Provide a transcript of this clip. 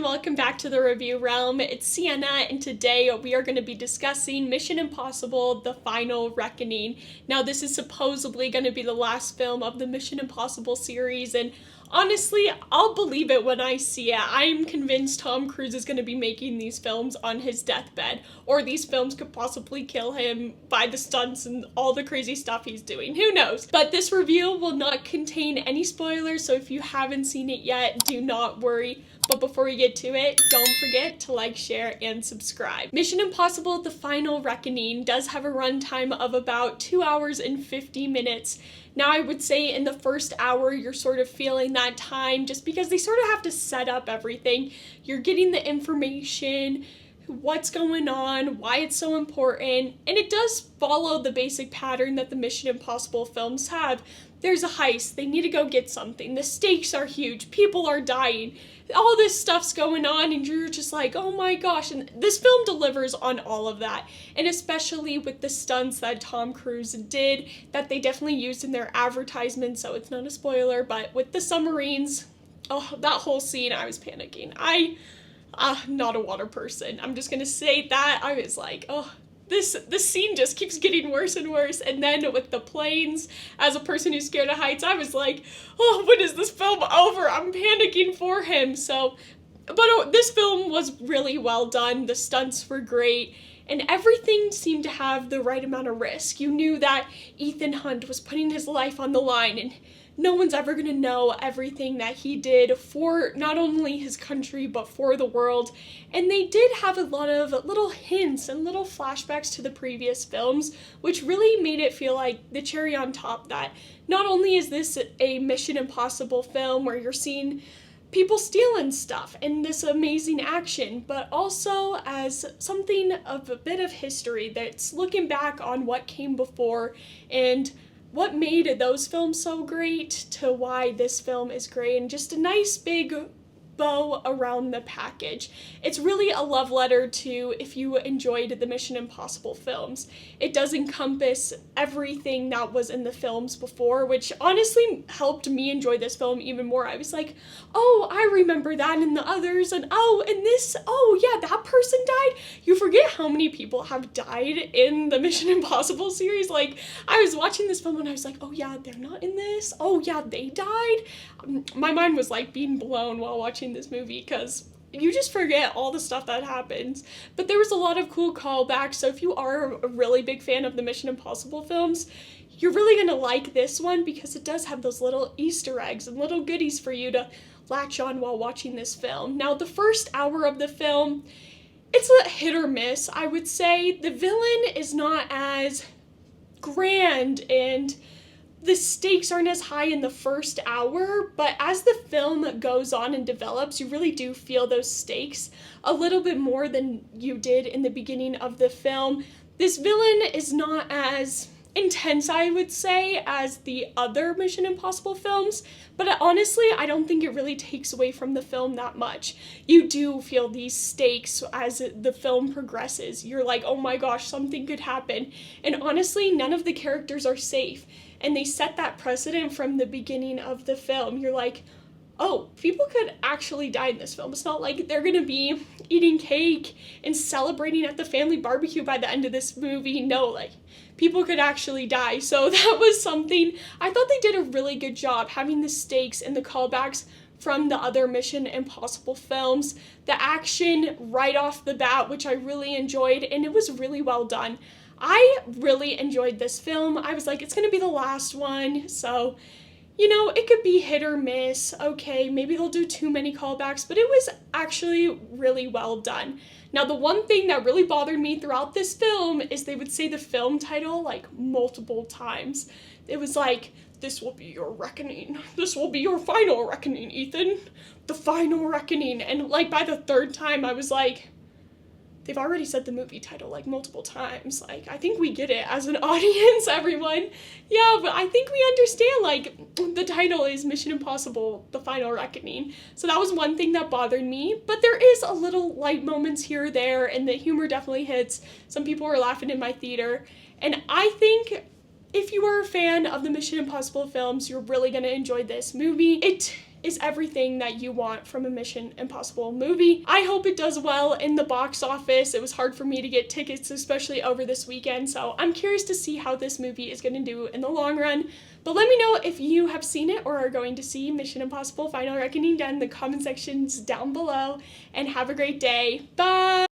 welcome back to the review realm. It's Sienna, and today we are going to be discussing Mission Impossible: The Final Reckoning. Now, this is supposedly going to be the last film of the Mission Impossible series, and honestly, I'll believe it when I see it. I'm convinced Tom Cruise is going to be making these films on his deathbed, or these films could possibly kill him by the stunts and all the crazy stuff he's doing. Who knows? But this review will not contain any spoilers, so if you haven't seen it yet, do not worry. But before we get to it, don't forget to like, share, and subscribe. Mission Impossible: The Final Reckoning does have a runtime of about 2 hours and 50 minutes. Now, I would say in the first hour, you're sort of feeling that time just because they sort of have to set up everything. You're getting the information, what's going on, why it's so important, and it does follow the basic pattern that the Mission Impossible films have. There's a heist, they need to go get something, the stakes are huge, people are dying, all this stuff's going on, and you're just like, oh my gosh, and this film delivers on all of that, and especially with the stunts that Tom Cruise did, that they definitely used in their advertisement, so it's not a spoiler, but with the submarines, oh, that whole scene, I was panicking. I'm not a water person. I'm just gonna say that. I was like, oh, this scene just keeps getting worse and worse. And then with the planes, as a person who's scared of heights, I was like, oh, when is this film over? I'm panicking for him. But this film was really well done. The stunts were great. And everything seemed to have the right amount of risk. You knew that Ethan Hunt was putting his life on the line, and no one's ever going to know everything that he did for not only his country, but for the world. And they did have a lot of little hints and little flashbacks to the previous films, which really made it feel like the cherry on top that not only is this a Mission Impossible film where you're seeing people stealing stuff and this amazing action, but also as something of a bit of history that's looking back on what came before and what made those films so great to why this film is great, and just a nice big bow around the package. It's really a love letter to if you enjoyed the Mission Impossible films. It does encompass everything that was in the films before, which honestly helped me enjoy this film even more. I was like, oh, I remember that in the others, and oh, and this, oh yeah, that person died. You forget how many people have died in the Mission Impossible series. Like, I was watching this film and I was like, oh yeah, they're not in this. Oh yeah, they died. My mind was like being blown while watching this movie because you just forget all the stuff that happens. But there was a lot of cool callbacks, so if you are a really big fan of the Mission Impossible films, you're really going to like this one because it does have those little Easter eggs and little goodies for you to latch on while watching this film. Now, the first hour of the film, it's a hit or miss, I would say. The villain is not as grand and the stakes aren't as high in the first hour, but as the film goes on and develops, you really do feel those stakes a little bit more than you did in the beginning of the film. This villain is not as intense, I would say, as the other Mission Impossible films, but honestly, I don't think it really takes away from the film that much. You do feel these stakes as the film progresses. You're like, oh my gosh, something could happen. And honestly, none of the characters are safe. And they set that precedent from the beginning of the film. You're like, oh, people could actually die in this film. It's not like they're gonna be eating cake and celebrating at the family barbecue by the end of this movie. No, like, people could actually die. So that was something, I thought they did a really good job having the stakes and the callbacks from the other Mission Impossible films. The action right off the bat, which I really enjoyed, and it was really well done. I really enjoyed this film. I was like, it's gonna be the last one, so, you know, it could be hit or miss. Okay, maybe they'll do too many callbacks, but it was actually really well done. Now, the one thing that really bothered me throughout this film is they would say the film title, like, multiple times. It was like, this will be your reckoning. This will be your final reckoning, Ethan. The final reckoning. And, like, by the third time, I was like, they've already said the movie title, like, multiple times. Like, I think we get it as an audience, everyone. Yeah, but I think we understand, like, the title is Mission Impossible: The Final Reckoning. So that was one thing that bothered me. But there is a little light moments here or there, and the humor definitely hits. Some people were laughing in my theater. And I think if you are a fan of the Mission Impossible films, you're really going to enjoy this movie. It is everything that you want from a Mission Impossible movie. I hope it does well in the box office. It was hard for me to get tickets, especially over this weekend, so I'm curious to see how this movie is going to do in the long run. But let me know if you have seen it or are going to see Mission Impossible Final Reckoning down in the comment sections down below, and have a great day. Bye!